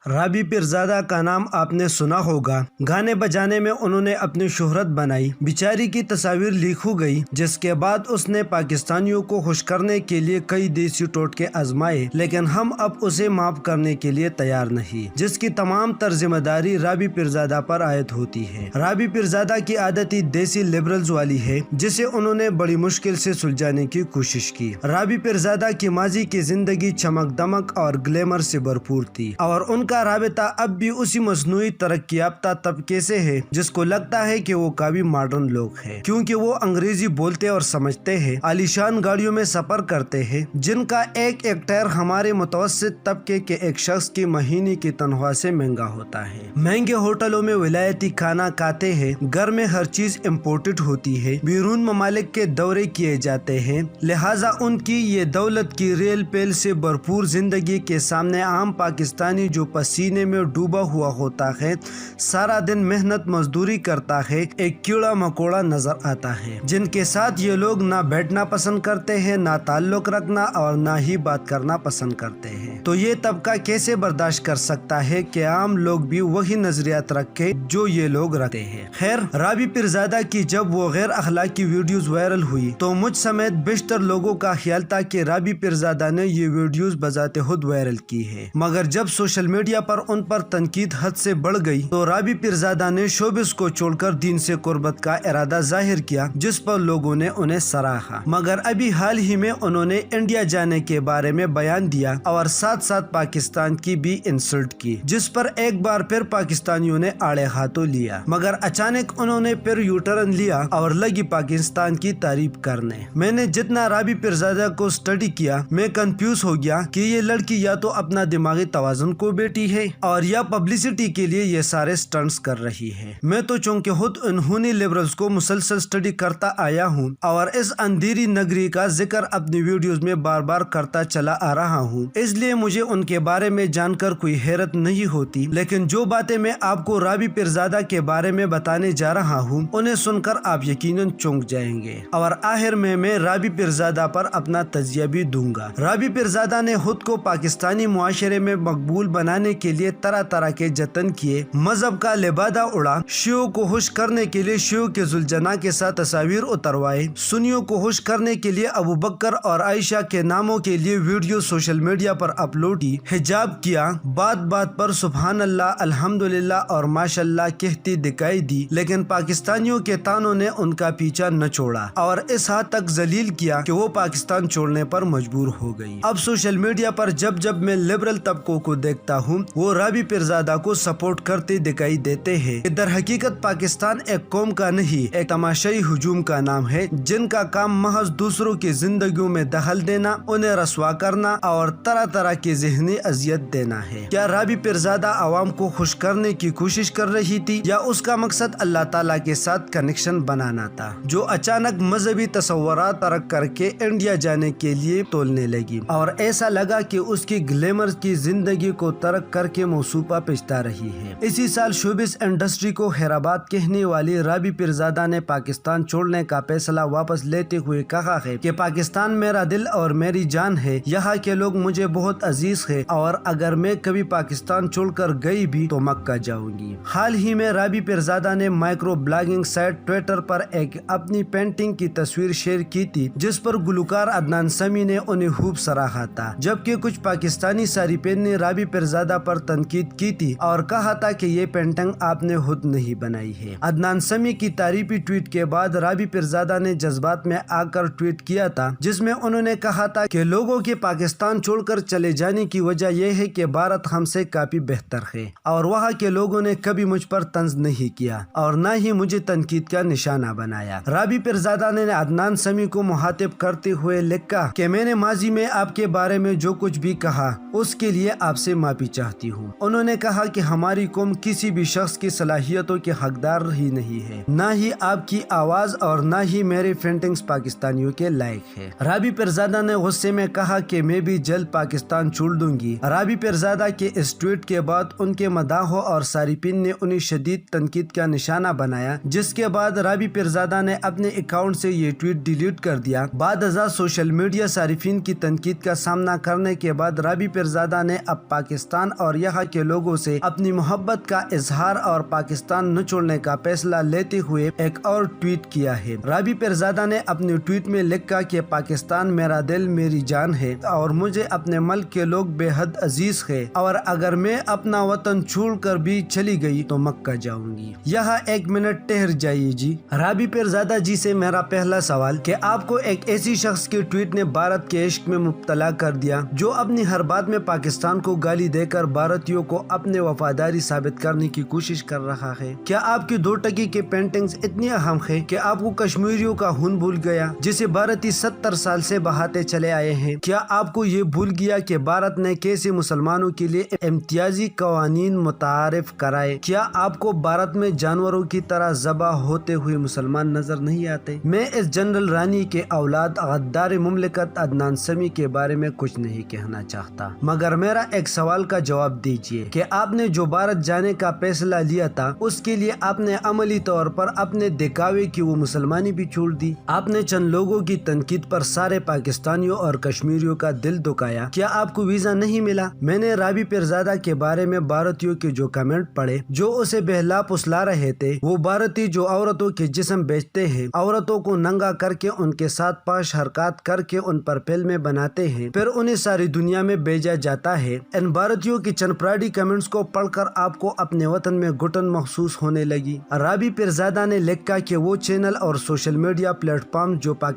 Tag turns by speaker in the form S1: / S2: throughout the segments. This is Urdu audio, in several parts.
S1: رابی پیرزادہ کا نام آپ نے سنا ہوگا۔ گانے بجانے میں انہوں نے اپنی شہرت بنائی۔ بیچاری کی تصاویر لیک ہو گئی، جس کے بعد اس نے پاکستانیوں کو خوش کرنے کے لیے کئی دیسی ٹوٹکے آزمائے، لیکن ہم اب اسے معاف کرنے کے لیے تیار نہیں، جس کی تمام تر ذمہ داری رابی پیرزادہ پر عائد ہوتی ہے۔ رابی پیرزادہ کی عادت ہی دیسی لبرلز والی ہے، جسے انہوں نے بڑی مشکل سے سلجھانے کی کوشش کی۔ رابی پیرزادہ کی ماضی کی زندگی چمک دمک اور گلیمر سے بھرپور تھی، اور ان کا رابطہ اب بھی اسی مصنوعی ترقی یافتہ طبقے سے ہے جس کو لگتا ہے کہ وہ کافی ماڈرن لوگ ہیں، کیونکہ وہ انگریزی بولتے اور سمجھتے ہیں، عالیشان گاڑیوں میں سفر کرتے ہیں، جن کا ایک ٹائر ہمارے متوسط طبقے کے ایک شخص کی مہینے کی تنخواہ سے مہنگا ہوتا ہے، مہنگے ہوٹلوں میں ولایتی کھانا کھاتے ہیں، گھر میں ہر چیز امپورٹڈ ہوتی ہے، بیرون ممالک کے دورے کیے جاتے ہیں، لہٰذا ان کی یہ دولت کی ریل پیل سے بھرپور زندگی کے سامنے عام پاکستانی جو پسینے میں ڈوبا ہوا ہوتا ہے، سارا دن محنت مزدوری کرتا ہے، ایک کیڑا مکوڑا نظر آتا ہے، جن کے ساتھ یہ لوگ نہ بیٹھنا پسند کرتے ہیں، نہ تعلق رکھنا اور نہ ہی بات کرنا پسند کرتے ہیں۔ تو یہ طبقہ کیسے برداشت کر سکتا ہے کہ عام لوگ بھی وہی نظریات رکھیں جو یہ لوگ رکھتے ہیں؟ خیر، رابی پیرزادہ کی جب وہ غیر اخلاقی ویڈیوز وائرل ہوئی تو مجھ سمیت بیشتر لوگوں کا خیال تھا کہ رابی پیرزادہ نے یہ ویڈیوز بذات خود وائرل کی ہے، مگر جب سوشل میڈیا پر ان پر تنقید حد سے بڑھ گئی تو رابی پیرزادہ نے شوبز کو چھوڑ کر دین سے قربت کا ارادہ ظاہر کیا، جس پر لوگوں نے انہیں سراہا۔ مگر ابھی حال ہی میں انہوں نے انڈیا جانے کے بارے میں بیان دیا اور ساتھ ساتھ پاکستان کی بھی انسلٹ کی، جس پر ایک بار پھر پاکستانیوں نے آڑے ہاتھوں لیا، مگر اچانک انہوں نے پھر یو ٹرن لیا اور لگی پاکستان کی تعریف کرنے۔ میں نے جتنا رابی پیرزادہ کو اسٹڈی کیا، میں کنفیوز ہو گیا کہ یہ لڑکی یا تو اپنا دماغی توازن کو بیٹی ہے اور یا پبلسٹی کے لیے یہ سارے سٹنٹس کر رہی ہے۔ میں تو چونکہ خود انہونی لبرلز کو مسلسل اسٹڈی کرتا آیا ہوں اور اس اندھیری نگری کا ذکر اپنی ویڈیوز میں بار بار کرتا چلا آ رہا ہوں، اس لیے مجھے ان کے بارے میں جان کر کوئی حیرت نہیں ہوتی، لیکن جو باتیں میں آپ کو رابی پیرزادہ کے بارے میں بتانے جا رہا ہوں انہیں سن کر آپ یقیناً چونک جائیں گے، اور آخر میں رابی پیرزادہ پر اپنا تجزیہ بھی دوں گا۔ رابی پیرزادہ نے خود کو پاکستانی معاشرے میں مقبول بنانے کے لیے طرح طرح کے جتن کیے، مذہب کا لبادہ اڑا، شیعوں کو خوش کرنے کے لیے شیعوں کے ذوالجناح کے ساتھ تصاویر اتروائے، سنیوں کو خوش کرنے کے لیے ابو بکر اور عائشہ کے ناموں کے لیے ویڈیو سوشل میڈیا پر اپلوڈ کی، حجاب کیا، بات بات پر سبحان اللہ، الحمدللہ اور ماشاء اللہ کہتی دکھائی دی، لیکن پاکستانیوں کے تانوں نے ان کا پیچھا نہ چھوڑا اور اس حد تک ذلیل کیا کہ وہ پاکستان چھوڑنے پر مجبور ہو گئی۔ اب سوشل میڈیا پر جب میں لبرل طبقوں کو دیکھتا ہوں وہ رابی پیرزادہ کو سپورٹ کرتے دکھائی دیتے ہیں۔ در حقیقت پاکستان ایک قوم کا نہیں، ایک تماشائی ہجوم کا نام ہے، جن کا کام محض دوسروں کی زندگیوں میں دخل دینا، انہیں رسوا کرنا اور طرح طرح کی ذہنی اذیت دینا ہے۔ کیا رابی پیرزادہ عوام کو خوش کرنے کی کوشش کر رہی تھی یا اس کا مقصد اللہ تعالیٰ کے ساتھ کنیکشن بنانا تھا، جو اچانک مذہبی تصورات ترک کر کے انڈیا جانے کے لیے تولنے لگی اور ایسا لگا کہ اس کی گلیمر کی زندگی کو ترک کر کے موسوپا پچھتا رہی ہے۔ اسی سال شوبز انڈسٹری کو خیرآباد کہنے والی رابی پیرزادہ نے پاکستان چھوڑنے کا فیصلہ واپس لیتے ہوئے کہا ہے کہ پاکستان میرا دل اور میری جان ہے، یہاں کے لوگ مجھے بہت عزیز ہے اور اگر میں کبھی پاکستان چھوڑ کر گئی بھی تو مکہ جاؤں گی۔ حال ہی میں رابی پیرزادہ نے مائکرو بلاگنگ سائٹ ٹویٹر پر ایک اپنی پینٹنگ کی تصویر شیئر کی تھی، جس پر گلوکار عدنان سمیع نے انہیں خوب سراہا تھا، جبکہ کچھ پاکستانی صارفین نے رابی پیرزادہ پر تنقید کی تھی اور کہا تھا کہ یہ پینٹنگ آپ نے خود نہیں بنائی ہے۔ عدنان سمیع کی تعریفی ٹویٹ کے بعد رابی پیرزادہ نے جذبات میں آ کر ٹویٹ کیا تھا، جس میں انہوں نے کہا تھا کہ لوگوں کے پاکستان چھوڑ کر چلے جانے کی وجہ یہ ہے کہ بھارت ہم سے کافی بہتر ہے اور وہاں کے لوگوں نے کبھی مجھ پر طنز نہیں کیا اور نہ ہی مجھے تنقید کا نشانہ بنایا۔ رابی پیرزادہ نے عدنان سمیع کو مخاطب کرتے ہوئے لکھا کہ میں نے ماضی میں آپ کے بارے میں جو کچھ بھی کہا اس کے لیے آپ سے معافی چاہتی ہوں۔ انہوں نے کہا کہ ہماری قوم کسی بھی شخص کی صلاحیتوں کے حقدار ہی نہیں ہے، نہ ہی آپ کی آواز اور نہ ہی میری پینٹنگز پاکستانیوں کے لائق ہے۔ رابی پیرزادہ نے غصے میں کہا کہ میں بھی جلد پاکستان چھوڑ دوں گی۔ رابی پیرزادہ کے اس ٹویٹ کے بعد ان کے مداحوں اور صارفین نے انہیں شدید تنقید کا نشانہ بنایا، جس کے بعد رابی پیرزادہ نے اپنے اکاؤنٹ سے یہ ٹویٹ ڈیلیٹ کر دیا۔ بعد ازاں سوشل میڈیا صارفین کی تنقید کا سامنا کرنے کے بعد رابی پیرزادہ نے اب پاکستان پاکستان اور یہاں کے لوگوں سے اپنی محبت کا اظہار اور پاکستان نہ چھوڑنے کا فیصلہ لیتے ہوئے ایک اور ٹویٹ کیا ہے۔ رابی پیرزادہ نے اپنے ٹویٹ میں لکھا کہ پاکستان میرا دل میری جان ہے اور مجھے اپنے ملک کے لوگ بے حد عزیز ہے، اور اگر میں اپنا وطن چھوڑ کر بھی چلی گئی تو مکہ جاؤں گی۔ یہاں ایک منٹ ٹھہر جائیے جی۔ رابی پیرزادہ جی سے میرا پہلا سوال کہ آپ کو ایک ایسی شخص کے ٹویٹ نے بھارت کے عشق میں مبتلا کر دیا جو اپنی ہر بات میں پاکستان کو گالی دے کر بھارتیوں کو اپنے وفاداری ثابت کرنے کی کوشش کر رہا ہے۔ کیا آپ کی 2 ٹکی کی پینٹنگز اتنی اہم ہے کہ آپ کو کشمیریوں کا خون بھول گیا جسے بھارتی 70 سال سے بہاتے چلے آئے ہیں؟ کیا آپ کو یہ بھول گیا کہ بھارت نے کیسے مسلمانوں کے لیے امتیازی قوانین متعارف کرائے؟ کیا آپ کو بھارت میں جانوروں کی طرح ذبح ہوتے ہوئے مسلمان نظر نہیں آتے؟ میں اس جنرل رانی کے اولاد غدار مملکت عدنان سمیع کے بارے میں کچھ نہیں کہنا چاہتا، مگر میرا ایک سوال کا جواب دیجیے کہ آپ نے جو بھارت جانے کا فیصلہ لیا تھا اس کے لیے آپ نے عملی طور پر اپنے دکھاوے کی وہ مسلمانی بھی چھوڑ دی۔ آپ نے چند لوگوں کی تنقید پر سارے پاکستانیوں اور کشمیریوں کا دل دکھایا۔ کیا آپ کو ویزا نہیں ملا؟ میں نے رابی پیرزادہ کے بارے میں بھارتیوں کے جو کمنٹ پڑھے جو اسے بہلا پسلا رہے تھے، وہ بھارتی جو عورتوں کے جسم بیچتے ہیں، عورتوں کو ننگا کر کے ان کے ساتھ پاش حرکات کر کے ان پر فلمیں بناتے ہیں، پھر انہیں ساری دنیا میں بھیجا جاتا ہے۔ ان بھارتیوں کی چند پراڈی کمنٹس کو پڑھ کر آپ کو اپنے وطن میں گھٹن محسوس ہونے لگی۔ رابی پیرزادہ نے لکھا کہ وہ چینل اور سوشل میڈیا پلیٹ فارم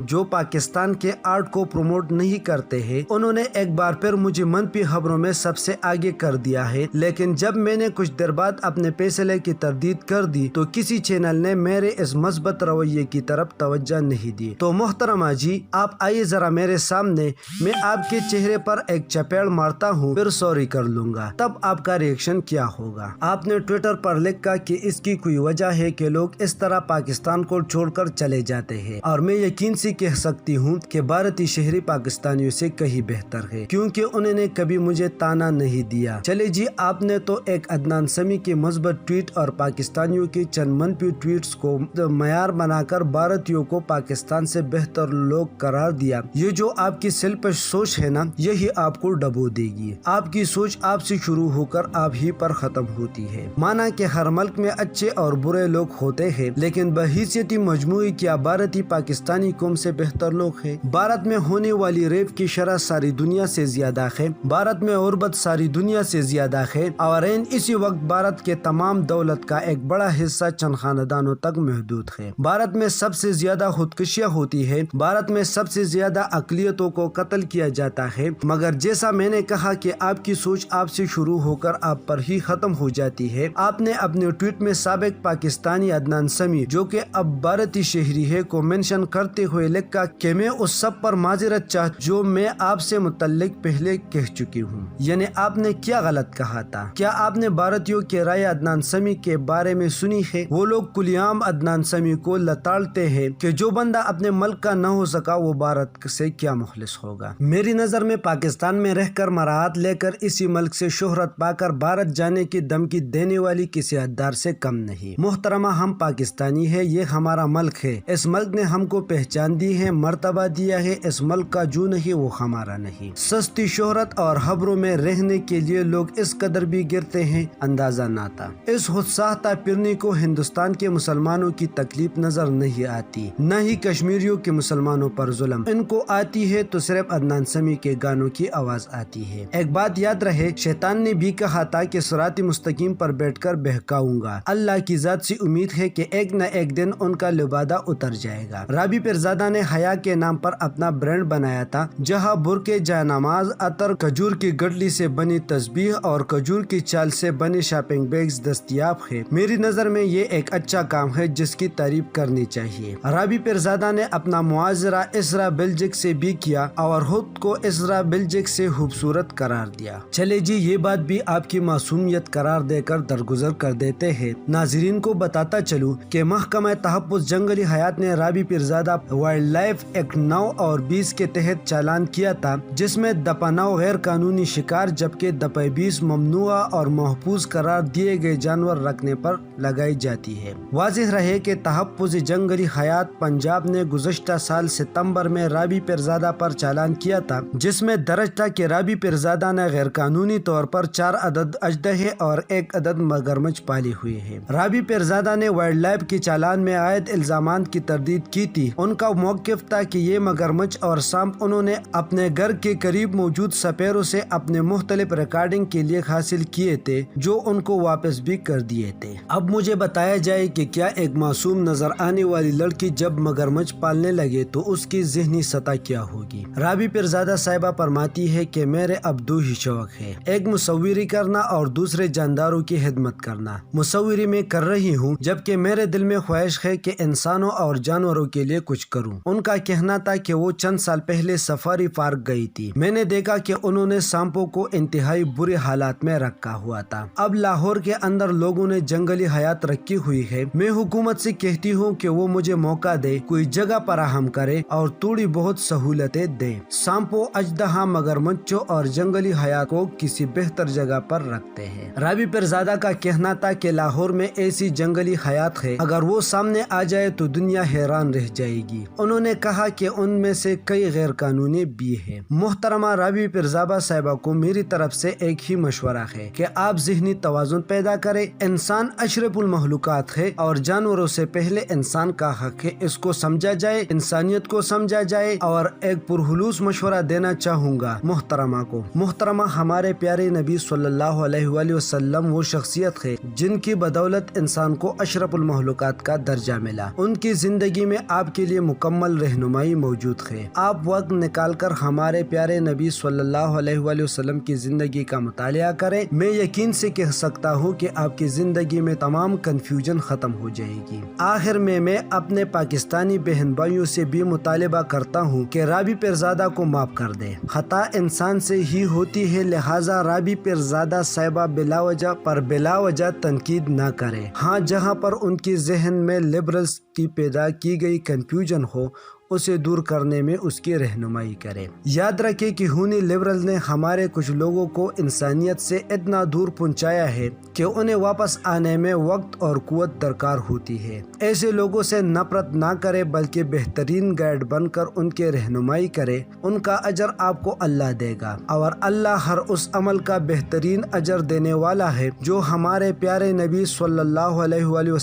S1: جو پاکستان کے آرٹ کو پروموٹ نہیں کرتے ہیں، انہوں نے ایک بار پھر مجھے منفی خبروں میں سب سے آگے کر دیا ہے، لیکن جب میں نے کچھ دیر بعد اپنے فیصلے کی تردید کر دی تو کسی چینل نے میرے اس مثبت رویے کی طرف توجہ نہیں دی۔ تو محترمہ جی، آپ آئیے ذرا میرے سامنے، میں آپ کے چہرے پر ایک چپیڑ مارتا ہوں، پھر سوری کر لوں گا، تب آپ کا ریئیکشن کیا ہوگا؟ آپ نے ٹویٹر پر لکھا کہ اس کی کوئی وجہ ہے کہ لوگ اس طرح پاکستان کو چھوڑ کر چلے جاتے ہیں، اور میں یقین سے کہہ سکتی ہوں کہ بھارتی شہری پاکستانیوں سے کہیں بہتر ہے، کیونکہ انہوں نے کبھی مجھے تانا نہیں دیا۔ چلے جی، آپ نے تو ایک عدنان سمیع کے مثبت ٹویٹ اور پاکستانیوں کے چند منفی ٹویٹس کو معیار بنا کر بھارتیوں کو پاکستان سے بہتر لوگ قرار دیا۔ یہ جو آپ کی سیلفش سوچ ہے نا، یہی آپ کو ڈبو دے گی۔ آپ کی سوچ آپ سے شروع ہو کر آپ ہی پر ختم ہوتی ہے۔ مانا کہ ہر ملک میں اچھے اور برے لوگ ہوتے ہیں، لیکن بحیثیت مجموعی کیا بھارتی پاکستانی قوم سے بہتر لوگ ہیں؟ بھارت میں ہونے والی ریپ کی شرح ساری دنیا سے زیادہ ہے، بھارت میں غربت ساری دنیا سے زیادہ ہے، اور اسی وقت بھارت کے تمام دولت کا ایک بڑا حصہ چند خاندانوں تک محدود ہے۔ بھارت میں سب سے زیادہ خودکشیاں ہوتی ہے، بھارت میں سب سے زیادہ اقلیتوں کو قتل کیا جاتا ہے، مگر جیسا میں نے کہا کہ آپ کی سوچ آپ سے شروع ہو کر آپ پر ہی ختم ہو جاتی ہے۔ آپ نے اپنے ٹویٹ میں سابق پاکستانی عدنان سمیع، جو کہ اب بھارتی شہری ہے، کو منشن کرتے ہوئے لکھا کہ میں اس سب پر معذرت چاہتا جو میں آپ سے متعلق پہلے کہہ چکی ہوں۔ یعنی آپ نے کیا غلط کہا تھا؟ کیا آپ نے بھارتیوں کے رائے عدنان سمیع کے بارے میں سنی ہے؟ وہ لوگ کھلے عام عدنان سمیع کو لتاڑتے ہیں کہ جو بندہ اپنے ملک کا نہ ہو سکا وہ بھارت سے کیا مخلص ہوگا۔ میری نظر میں پاکستان میں رہ کر مراحت لے کر اسی ملک سے شہرت پا کر بھارت جانے کی دھمکی دینے والی کسی حددار سے کم نہیں۔ محترمہ، ہم پاکستانی ہیں، یہ ہمارا ملک ہے، اس ملک نے ہم کو پہچان دی ہے، مرتبہ دیا ہے، اس ملک کا جو نہیں وہ ہمارا نہیں۔ سستی شہرت اور خبروں میں رہنے کے لیے لوگ اس قدر بھی گرتے ہیں، اندازہ نہ تھا۔ اس خود ساختہ پھرنے کو ہندوستان کے مسلمانوں کی تکلیف نظر نہیں آتی، نہ ہی کشمیریوں کے مسلمانوں پر ظلم۔ ان کو آتی ہے تو صرف عدنان سمیع کے گانوں کی آواز آتی ہے۔ ایک بات یاد رہے، شیطان نے بھی کہا تھا کہ صراط مستقیم پر بیٹھ کر بہکاؤں گا۔ اللہ کی ذات سے امید ہے کہ ایک نہ ایک دن ان کا لبادہ اتر جائے گا۔ رابی پیرزادہ نے حیا کے نام پر اپنا برانڈ بنایا تھا، جہاں برقع، جائے نماز، عطر، کھجور کی گٹلی سے بنی تسبیح اور کھجور کی چال سے بنے شاپنگ بیگز دستیاب ہے۔ میری نظر میں یہ ایک اچھا کام ہے جس کی تعریف کرنی چاہیے۔ رابی پیرزادہ نے اپنا موازرہ اسرا بلجک سے بھی کیا اور خود کو اسرا بلجک سے خوبصورت قرار دیا۔ چلے جی، یہ بات بھی آپ کی معصومیت قرار دے کر درگزر کر دیتے ہیں۔ ناظرین کو بتاتا چلوں کہ محکمہ تحفظ جنگلی حیات نے رابی پیرزادہ وائلڈ لائف ایکٹ 9 اور 20 کے تحت چالان کیا تھا، جس میں دفعہ 9 غیر قانونی شکار جبکہ دفعہ 20 ممنوعہ اور محفوظ قرار دیے گئے جانور رکھنے پر لگائی جاتی ہے۔ واضح رہے کہ تحفظ جنگلی حیات پنجاب نے گزشتہ سال ستمبر میں رابی پیرزادہ پر چالان کیا تھا، جس میں درج تھا کہ رابی پیرزادہ نے غیر قانونی طور پر 4 عدد اژدہے اور 1 عدد مگرمچھ پالے ہوئے ہیں۔ رابی پیرزادہ نے وائلڈ لائف کے چالان میں عائد الزامات کی تردید کی تھی۔ ان کا موقف تھا کہ یہ مگرمچھ اور سانپ انہوں نے اپنے گھر کے قریب موجود سپیروں سے اپنے مختلف ریکارڈنگ کے لیے حاصل کیے تھے، جو ان کو واپس بھی کر دیے تھے۔ اب مجھے بتایا جائے کہ کیا ایک معصوم نظر آنے والی لڑکی جب مگرمچھ پالنے لگے تو اس کی ذہنی سطح کیا ہوگی؟ رابی پیرزادہ صاحبہ فرماتی ہے کہ میرے اب 2 ہی شوق ہے، ایک مصوری کرنا اور دوسرے جانداروں کی خدمت کرنا۔ مصوری میں کر رہی ہوں، جبکہ میرے دل میں خواہش ہے کہ انسانوں اور جانوروں کے لیے کچھ کروں۔ ان کا کہنا تھا کہ وہ چند سال پہلے سفاری پارک گئی تھی۔ میں نے دیکھا کہ انہوں نے سانپوں کو انتہائی برے حالات میں رکھا ہوا تھا۔ اب لاہور کے اندر لوگوں نے جنگلی حیات رکھی ہوئی ہے۔ میں حکومت سے کہتی ہوں کہ وہ مجھے موقع دے، کوئی جگہ فراہم کرے اور تھوڑی بہت سہولتیں دے۔ سانپوں، اژدہا، مگرمچھوں اور جنگلی حیات کو کسی بہتر جگہ پر رکھتے ہیں۔ رابی پیرزادہ کا کہنا تھا کہ لاہور میں ایسی جنگلی حیات ہے، اگر وہ سامنے آ جائے تو دنیا حیران رہ جائے گی۔ انہوں نے کہا کہ ان میں سے کئی غیر قانونی بھی ہیں۔ محترمہ رابی پیرزادہ صاحبہ کو میری طرف سے ایک ہی مشورہ ہے کہ آپ ذہنی توازن پیدا کریں۔ انسان اشرف المخلوقات ہے اور جانوروں سے پہلے انسان کا حق ہے، اس کو سمجھا جائے، انسانیت کو سمجھا جائے۔ اور ایک پرخلوص مشورہ دینا چاہوں گا محترمہ کو۔ محترمہ، ہمارے پیارے نبی صلی اللہ علیہ وآلہ وسلم وہ شخصیت ہے جن کی بدولت انسان کو اشرف المخلوقات کا درجہ ملا۔ ان کی زندگی میں آپ کے لیے مکمل رہنمائی موجود ہے۔ آپ وقت نکال کر ہمارے پیارے نبی صلی اللہ علیہ وآلہ وسلم کی زندگی کا مطالعہ کریں۔ میں یقین سے کہہ سکتا ہوں کہ آپ کی زندگی میں تمام کنفیوژن ختم ہو جائے گی۔ آخر میں اپنے پاکستانی بہن بھائیوں سے بھی مطالبہ کرتا ہوں کہ رابی پیرزادہ کو معاف کر دیں۔ خطا انسان سے ہی ہوتی ہے، لہٰذا رابی پیرزادہ صاحبہ بلا وجہ تنقید نہ کرے۔ ہاں، جہاں پر ان کی ذہن میں لبرلز کی پیدا کی گئی کنفیوژن ہو، اسے دور کرنے میں اس کی رہنمائی کرے۔ یاد رکھے کہ خونی لبرل نے ہمارے کچھ لوگوں کو انسانیت سے اتنا دور پہنچایا ہے کہ انہیں واپس آنے میں وقت اور قوت درکار ہوتی ہے۔ ایسے لوگوں سے نفرت نہ کرے، بلکہ بہترین گائیڈ بن کر ان کے رہنمائی کرے۔ ان کا اجر آپ کو اللہ دے گا، اور اللہ ہر اس عمل کا بہترین اجر دینے والا ہے جو ہمارے پیارے نبی صلی اللہ علیہ وآلہ وسلم